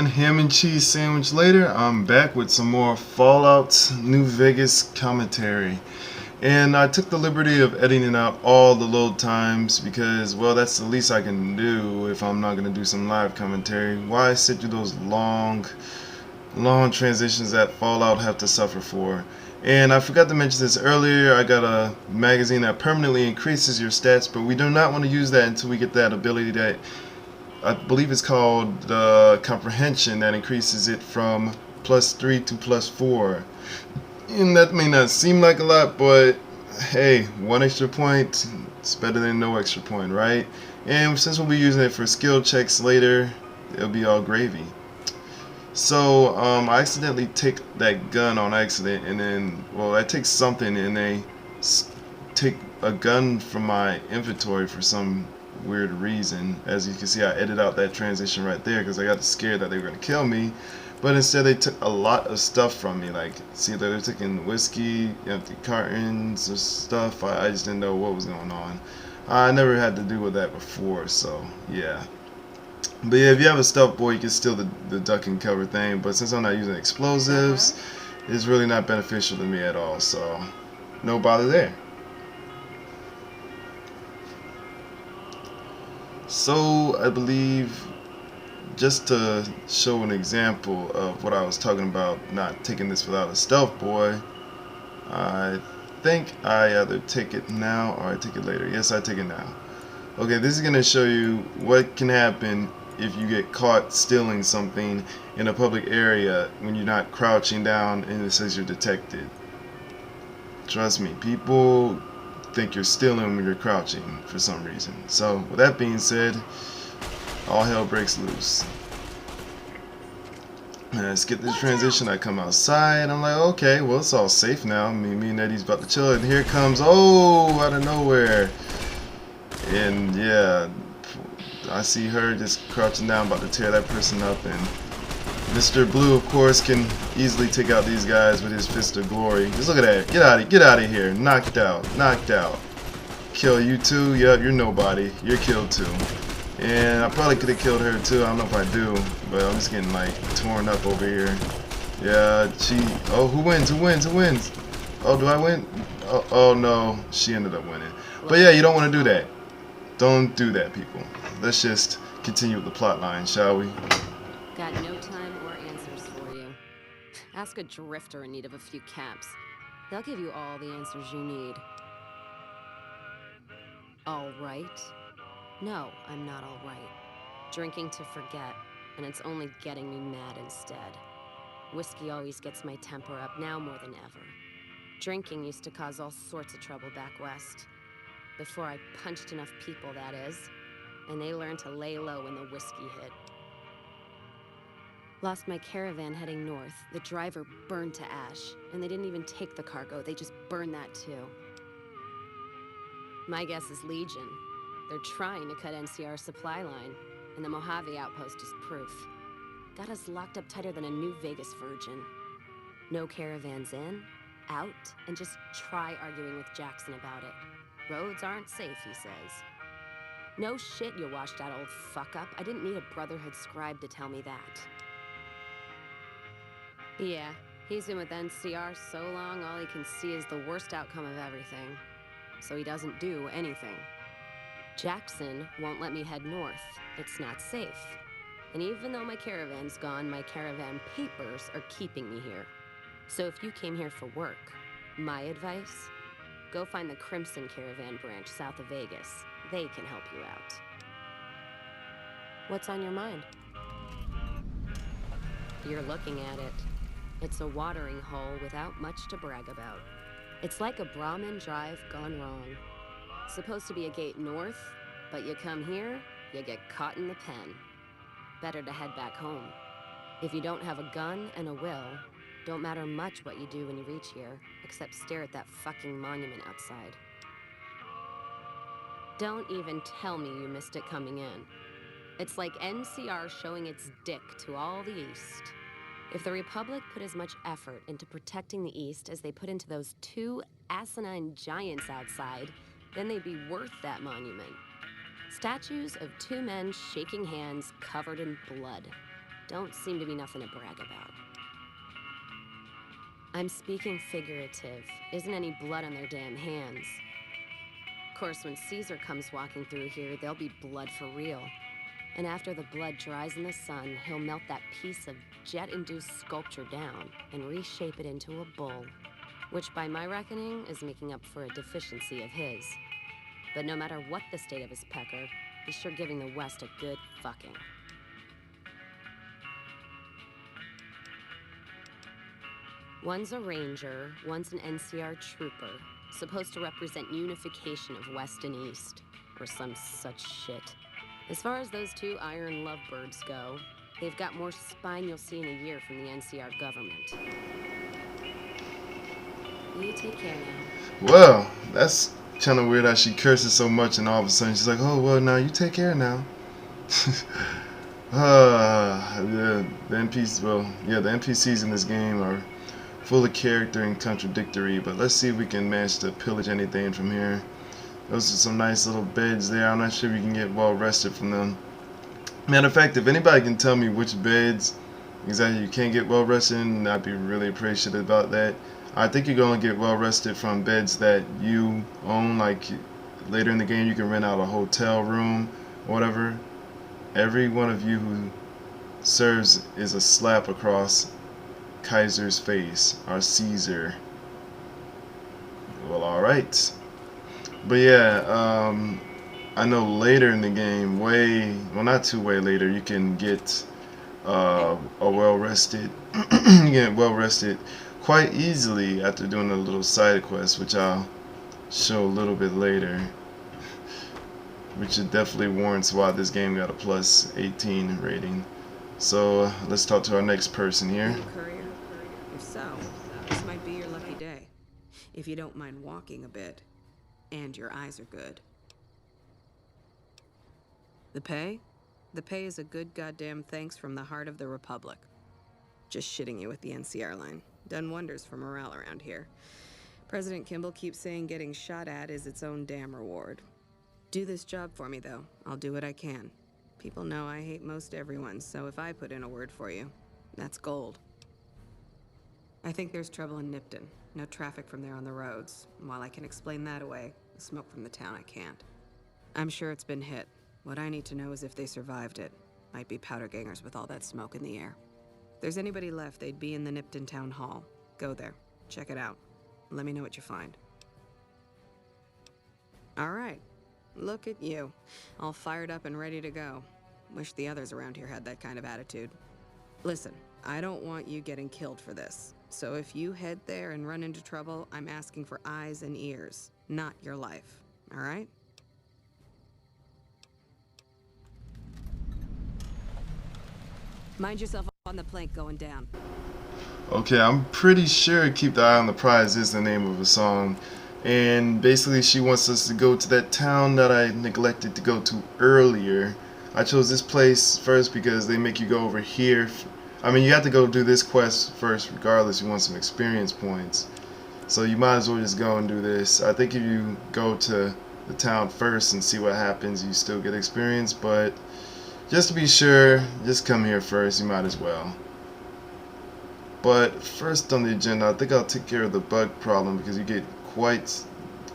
everyone, ham and cheese sandwich later. I'm back with some more Fallout New Vegas commentary. And I took the liberty of editing out all the load times because, well, that's the least I can do if I'm not going to do some live commentary. Why sit through those long transitions that Fallout have to suffer for? And I forgot to mention this earlier, I got a magazine that permanently increases your stats, but we do not want to use that until we get that ability that I believe it's called comprehension, that increases it from +3 to +4. And that may not seem like a lot, but hey, one extra point is better than no extra point, right? And since we'll be using it for skill checks later, it'll be all gravy. So I accidentally take that gun on accident, and then, well, I take something and they take a gun from my inventory for some weird reason. As you can see, I edited out that transition right there because I got scared that they were going to kill me. But instead they took a lot of stuff from me. Like, see that they're taking whiskey, empty cartons of stuff. I just didn't know what was going on. I never had to deal with that before, so yeah. But yeah, if you have a stealth boy, you can steal the duck and cover thing. But since I'm not using explosives, it's really not beneficial to me at all. So no bother there. So I believe, just to show an example of what I was talking about, not taking this without a stealth boy, I think I either take it now or I take it later. Yes, I take it now. Okay, this is going to show you what can happen if you get caught stealing something in a public area when you're not crouching down and it says you're detected. Trust me, people think you're stealing when you're crouching for some reason. So with that being said, all hell breaks loose. And I skip this transition, I come outside, I'm like, okay, well, it's all safe now. Me and Eddie's about to chill, and here comes, oh, out of nowhere. And yeah, I see her just crouching down, about to tear that person up, and Mr. Blue, of course, can easily take out these guys with his fist of glory. Just look at that. Get out of here. Knocked out. Kill you too? Yep, you're nobody. You're killed too. And I probably could have killed her too. I don't know if I do, but I'm just getting like torn up over here. Yeah, oh, who wins? Oh, do I win? Oh no, she ended up winning. But yeah, you don't want to do that. Don't do that, people. Let's just continue with the plot line, shall we? Got no time or answers for you. Ask a drifter in need of a few caps. They'll give you all the answers you need. All right? No, I'm not all right. Drinking to forget, and it's only getting me mad instead. Whiskey always gets my temper up, now more than ever. Drinking used to cause all sorts of trouble back west. Before I punched enough people, that is. And they learned to lay low when the whiskey hit. Lost my caravan heading north. The driver burned to ash. And they didn't even take the cargo, they just burned that too. My guess is Legion. They're trying to cut NCR's supply line, and the Mojave outpost is proof. Got us locked up tighter than a New Vegas virgin. No caravans in, out, and just try arguing with Jackson about it. Roads aren't safe, he says. No shit, you washed out old fuck-up. I didn't need a Brotherhood scribe to tell me that. Yeah, he's been with NCR so long, all he can see is the worst outcome of everything. So he doesn't do anything. Jackson won't let me head north. It's not safe. And even though my caravan's gone, my caravan papers are keeping me here. So if you came here for work, my advice, go find the Crimson Caravan branch south of Vegas. They can help you out. What's on your mind? You're looking at it. It's a watering hole without much to brag about. It's like a Brahmin drive gone wrong. Supposed to be a gate north, but you come here, you get caught in the pen. Better to head back home. If you don't have a gun and a will, don't matter much what you do when you reach here, except stare at that fucking monument outside. Don't even tell me you missed it coming in. It's like NCR showing its dick to all the East. If the Republic put as much effort into protecting the East as they put into those two asinine giants outside, then they'd be worth that monument. Statues of two men shaking hands covered in blood. don't seem to be nothing to brag about. I'm speaking figurative. Isn't any blood on their damn hands. Of course, when Caesar comes walking through here, there'll be blood for real. And after the blood dries in the sun, he'll melt that piece of jet-induced sculpture down and reshape it into a bull, which by my reckoning is making up for a deficiency of his. But no matter what the state of his pecker, he's sure giving the West a good fucking. One's a ranger, one's an NCR trooper, supposed to represent unification of West and East, or some such shit. As far as those two iron lovebirds go, they've got more spine you'll see in a year from the NCR government. You take care now. Well, that's kind of weird how she curses so much and all of a sudden she's like, oh, well, now you take care now. The NPCs in this game are full of character and contradictory, but let's see if we can manage to pillage anything from here. Those are some nice little beds there. I'm not sure we can get well rested from them. Matter of fact, if anybody can tell me which beds exactly you can't get well rested in, I'd be really appreciative about that. I think you're going to get well rested from beds that you own, like later in the game you can rent out a hotel room or whatever. Every one of you who serves is a slap across Kaiser's face, or Caesar. Well, alright. But yeah, I know later in the game, not too way later, you can get a well-rested, you get well-rested quite easily after doing a little side quest, which I'll show a little bit later, which it definitely warrants why this game got a plus 18 rating. So let's talk to our next person here. Courier? If so, this might be your lucky day. If you don't mind walking a bit, and your eyes are good. The pay? The pay is a good goddamn thanks from the heart of the Republic. Just shitting you with the NCR line. Done wonders for morale around here. President Kimball keeps saying getting shot at is its own damn reward. Do this job for me, though. I'll do what I can. People know I hate most everyone, so if I put in a word for you, that's gold. I think there's trouble in Nipton. No traffic from there on the roads. While I can explain that away, the smoke from the town I can't. I'm sure it's been hit. What I need to know is if they survived it. Might be powder gangers with all that smoke in the air. If there's anybody left, they'd be in the Nipton Town Hall. Go there. Check it out. Let me know what you find. All right. Look at you. All fired up and ready to go. Wish the others around here had that kind of attitude. Listen, I don't want you getting killed for this. So if you head there and run into trouble, I'm asking for eyes and ears, not your life. All right? Mind yourself on the plank going down. Okay, I'm pretty sure Keep the Eye on the Prize is the name of a song. And basically she wants us to go to that town that I neglected to go to earlier. I chose this place first because they make you go over here. I mean, you have to go do this quest first regardless. You want some experience points. So you might as well just go and do this. I think if you go to the town first and see what happens, you still get experience. But just to be sure, just come here first. You might as well. But first on the agenda, I think I'll take care of the bug problem because you get quite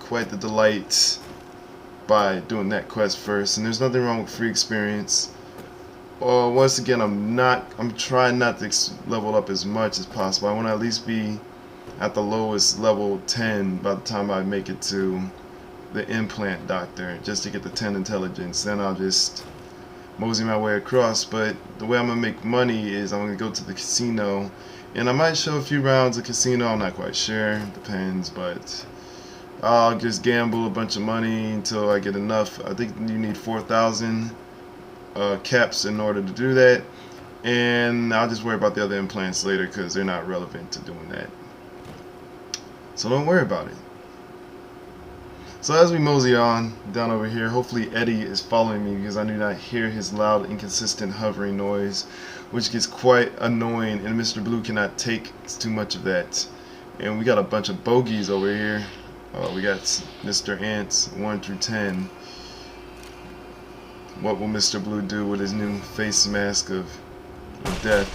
the delight by doing that quest first, and there's nothing wrong with free experience. Once again, I'm trying not to level up as much as possible. I want to at least be at the lowest level 10 by the time I make it to the implant doctor, just to get the 10 intelligence. Then I'll just mosey my way across. But the way I'm gonna make money is I'm gonna go to the casino, and I might show a few rounds of casino. I'm not quite sure, depends, but I'll just gamble a bunch of money until I get enough. I think you need 4,000 caps in order to do that, and I'll just worry about the other implants later because they're not relevant to doing that. So don't worry about it. So as we mosey on down over here, hopefully Eddie is following me because I do not hear his loud, inconsistent hovering noise, which gets quite annoying, and Mr. Blue cannot take too much of that. And we got a bunch of bogeys over here. We got Mr. Ants 1 through 10. What will Mr. Blue do with his new face mask of with death.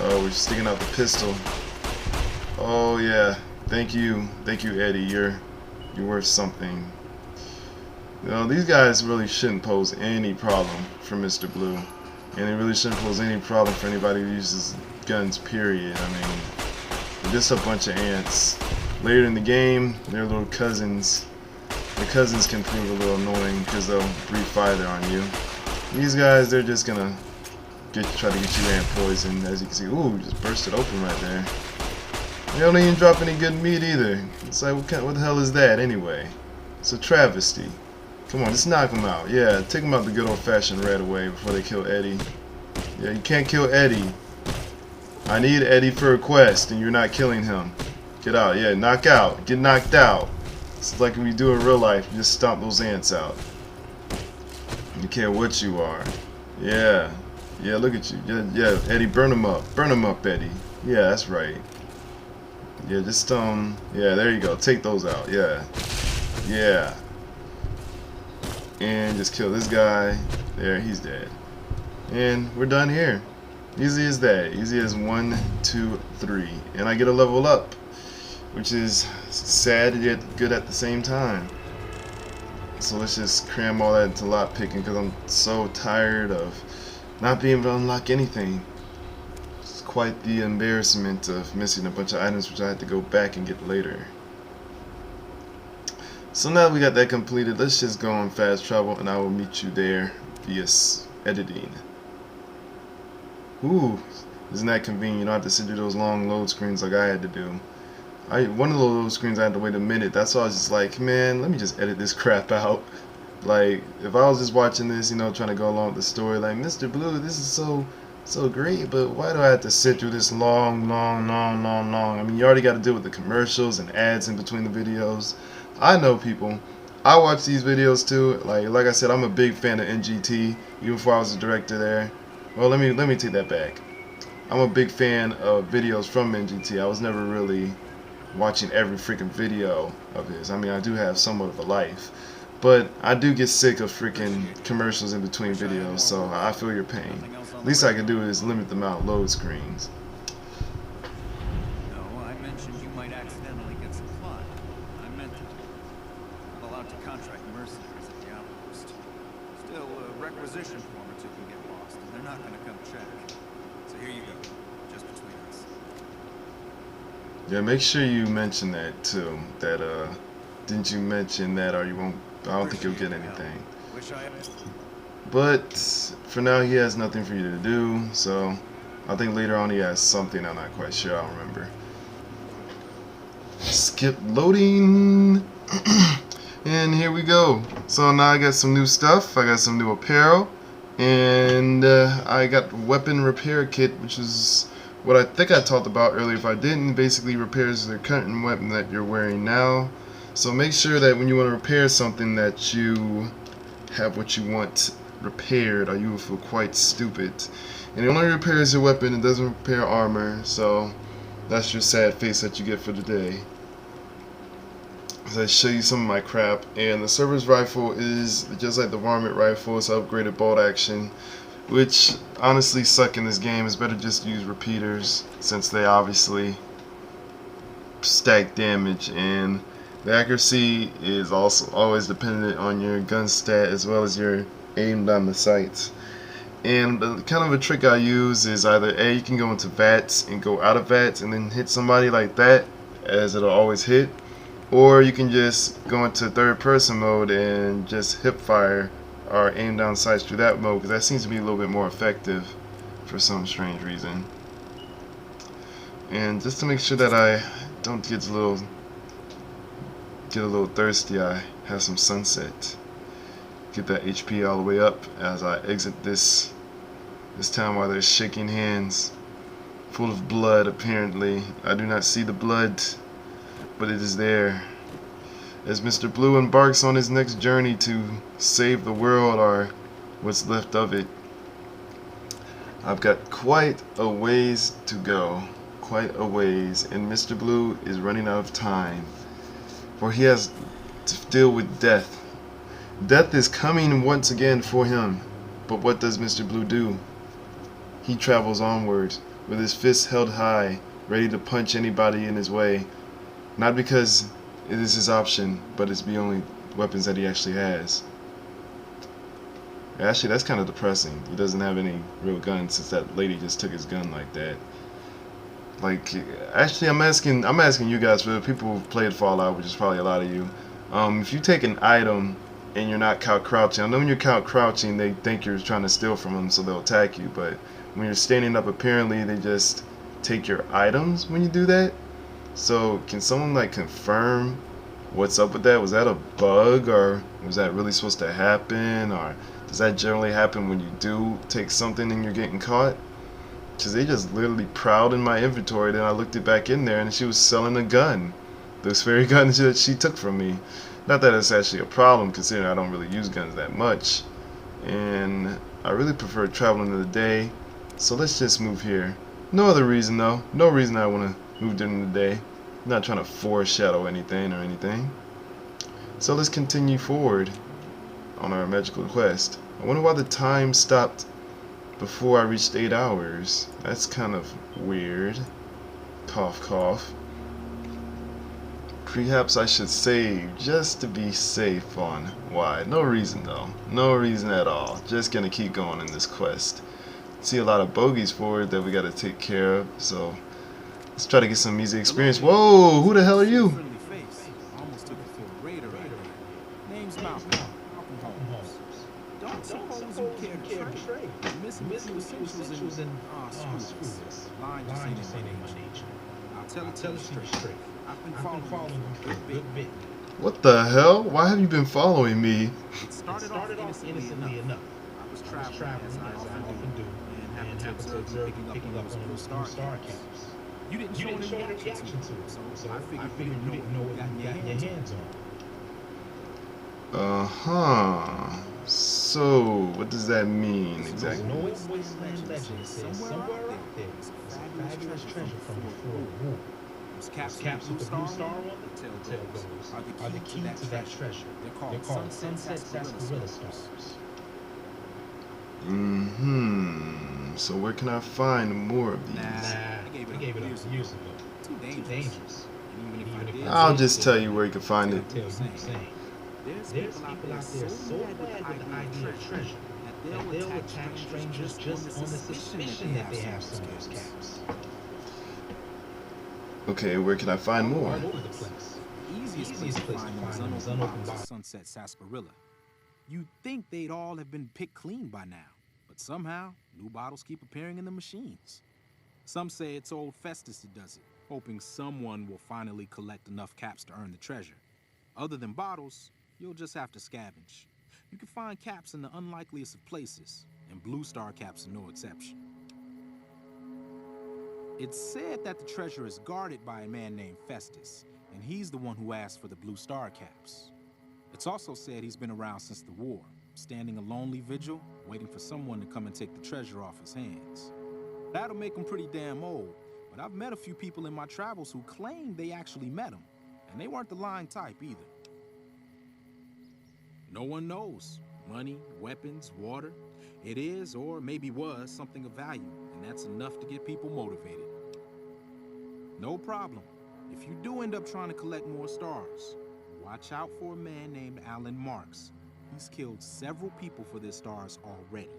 Oh, we're sticking out the pistol. Oh yeah, thank you, Eddie. You're worth something. You know, these guys really shouldn't pose any problem for Mr. Blue, and they really shouldn't pose any problem for anybody who uses guns. Period. I mean, they're just a bunch of ants. Later in the game, they're little cousins. The cousins can prove a little annoying because they'll breathe fire on you. These guys, they're just gonna try to get you ant poison. As you can see, ooh, just burst it open right there. They don't even drop any good meat either. It's like, what the hell is that anyway? It's a travesty. Come on, let's knock them out. Yeah, take them out the good old-fashioned red way before they kill Eddie. Yeah, you can't kill Eddie. I need Eddie for a quest, and you're not killing him. Get out. Yeah, knock out. Get knocked out. It's like when you do in real life, you just stomp those ants out. You care what you are. Yeah. Yeah, look at you. Yeah, Eddie, burn them up. Burn them up, Eddie. Yeah, that's right. Yeah, just, yeah, there you go. Take those out. Yeah. Yeah. And just kill this guy. There, he's dead. And we're done here. Easy as that. Easy as 1, 2, 3. And I get a level up, which is sad yet good at the same time. So let's just cram all that into lot picking because I'm so tired of not being able to unlock anything. It's quite the embarrassment of missing a bunch of items which I had to go back and get later. So now we got that completed, let's just go on fast travel and I will meet you there via editing. Ooh, isn't that convenient? You don't have to sit through those long load screens like I had to do. One of those load screens I had to wait a minute. That's why I was just like, man, let me just edit this crap out. Like, if I was just watching this, you know, trying to go along with the story, like, Mr. Blue, this is so great, but why do I have to sit through this long? I mean, you already got to deal with the commercials and ads in between the videos. I know people. I watch these videos too. Like I said, I'm a big fan of NGT, even before I was a director there. Well, let me take that back. I'm a big fan of videos from NGT. I was never really watching every freaking video of his. I mean, I do have somewhat of a life, but I do get sick of freaking commercials in between videos, so I feel your pain. Least I can do is limit the amount of load screens. No, I mentioned you might accidentally get some fun. I meant it. Not allowed to contract mercenaries at the outpost. Still, a requisition form or two can get lost, and they're not going to come check. So here you go, just between us. Yeah, make sure you mention that too. That didn't you mention that, or you won't? I don't think you'll get anything. Wish I had. But for now, he has nothing for you to do. So I think later on he has something. I'm not quite sure. I don't remember. Skip loading. And here we go. So now I got some new stuff. I got some new apparel, and I got weapon repair kit, which is what I think I talked about earlier. If I didn't, basically repairs the current weapon that you're wearing now. So make sure that when you want to repair something that you have what you want repaired, or you will feel quite stupid. And it only repairs your weapon, it doesn't repair armor, so that's your sad face that you get for today. As I show you some of my crap, and the Cerberus rifle is just like the varmint rifle. It's upgraded bolt action, which honestly suck in this game. It's better just use repeaters since they obviously stack damage, and the accuracy is also always dependent on your gun stat as well as your aim down the sights. And the kind of a trick I use is either A, you can go into VATS and go out of VATS and then hit somebody like that, as it'll always hit, or you can just go into third person mode and just hip fire or aim down sights through that mode, because that seems to be a little bit more effective for some strange reason. And just to make sure that I don't get a little thirsty, I have some sunset. Get that HP all the way up as I exit this town while they're shaking hands, full of blood apparently. I do not see the blood, but it is there. As Mr. Blue embarks on his next journey to save the world, or what's left of it. I've got quite a ways to go, quite a ways, and Mr. Blue is running out of time, for he has to deal with death. Death is coming once again for him, but what does Mr. Blue do? he travels onward with his fists held high, ready to punch anybody in his way. Not because it is his option, but it's the only weapons that he actually has. Actually, that's kind of depressing. He doesn't have any real guns since that lady just took his gun like that. Like, actually, I'm asking you guys, for the people who've played Fallout, which is probably a lot of you. If you take an item and you're not crouching, I know when you're crouching, they think you're trying to steal from them, so they'll attack you. But when you're standing up, apparently they just take your items when you do that. So can someone like confirm what's up with that? Was that a bug, or was that really supposed to happen, or does that generally happen when you do take something and you're getting caught? Because they just literally prowled in my inventory, then I looked it back in there and she was selling a gun. This very gun that she took from me. Not that it's actually a problem, considering I don't really use guns that much. And I really prefer traveling in the day. So let's just move here. No other reason though. No reason I want to move during the day. I'm not trying to foreshadow anything or anything. So let's continue forward on our magical quest. I wonder why the time stopped before I reached 8 hours. That's kind of weird. Cough, cough. Perhaps I should save just to be safe on why. No reason though. No reason at all. Just gonna keep going in this quest. See a lot of bogeys forward that we gotta take care of. So let's try to get some easy experience. Whoa! Who the hell are you? Almost took it for a raider right there. Name's Malcolm. Malcolm Holmes. Don't suppose you care to trade. Missing essentials in screw this. Lying just ain't in my nature. I'll tell it to you straight. I've been following you for a good bit. What the hell? Why have you been following me? It started off innocently enough. I was traveling as I often do, and happened to observe picking up one of those star caps. You didn't show any reaction to it, so I figured you didn't know what you got your hands on. Uh-huh. So, what does that mean exactly? No wasteland legend says somewhere out there is a fabulous treasure from before the war. Those caps with the blue star on the tail goes are the key to that treasure. They're called sunset sarsaparilla stars. So where can I find more of these? I gave it up years ago. Too dangerous. And even if I did, I'll just tell you where you can find it. There's people out there so mad with the idea of treasure that they'll attack strangers just on the suspicion that they have some of those caps. Okay, where can I find more? All over the place. The easiest place to find them is unopened bottles of sunset sarsaparilla. You'd think they'd all have been picked clean by now, but somehow new bottles keep appearing in the machines. Some say it's old Festus who does it, hoping someone will finally collect enough caps to earn the treasure. Other than bottles, you'll just have to scavenge. You can find caps in the unlikeliest of places, and blue star caps are no exception. It's said that the treasure is guarded by a man named Festus, and he's the one who asked for the blue star caps. It's also said he's been around since the war, standing a lonely vigil, waiting for someone to come and take the treasure off his hands. That'll make him pretty damn old, but I've met a few people in my travels who claim they actually met him, and they weren't the lying type either. No one knows. Money, weapons, water. It is, or maybe was, something of value, and that's enough to get people motivated. No problem. If you do end up trying to collect more stars, watch out for a man named Alan Marks. He's killed several people for their stars already.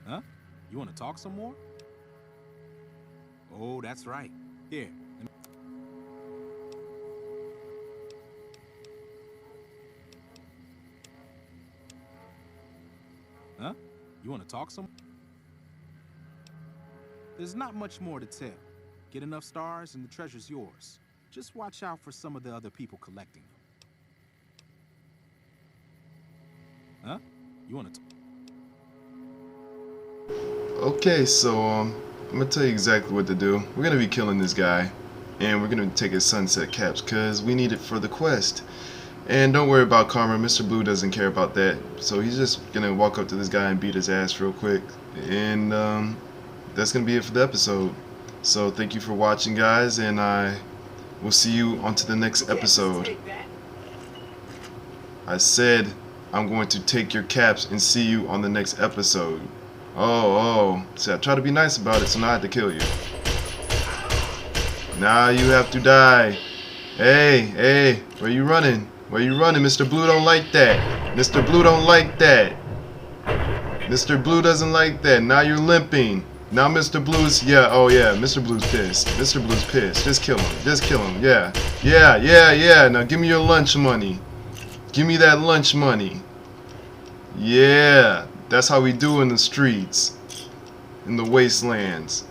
Huh? You want to talk some more? Oh, that's right. Here. Huh? You want to talk some? There's not much more to tell. Get enough stars and the treasure's yours. Just watch out for some of the other people collecting them. Huh? You want to? Okay, so I'm gonna tell you exactly what to do. We're gonna be killing this guy, and we're gonna take his sunset caps because we need it for the quest. And don't worry about karma. Mr. Blue doesn't care about that, so he's just gonna walk up to this guy and beat his ass real quick. And that's gonna be it for the episode. So thank you for watching, guys, and I will see you on to the next episode. I said I'm going to take your caps and see you on the next episode. Oh. See, I try to be nice about it, so now I have to kill you. Now you have to die. Hey, where you running? Where you running? Mr. Blue don't like that. Mr. Blue don't like that. Mr. Blue doesn't like that. Now you're limping. Now Mr. Blue's, Mr. Blue's pissed. Mr. Blue's pissed. Just kill him. Yeah. Now give me your lunch money. Give me that lunch money. Yeah, that's how we do in the streets, in the wastelands.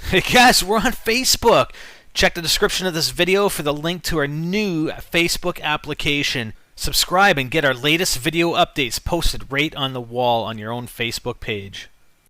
Hey guys, we're on Facebook. Check the description of this video for the link to our new Facebook application. Subscribe and get our latest video updates posted right on the wall on your own Facebook page.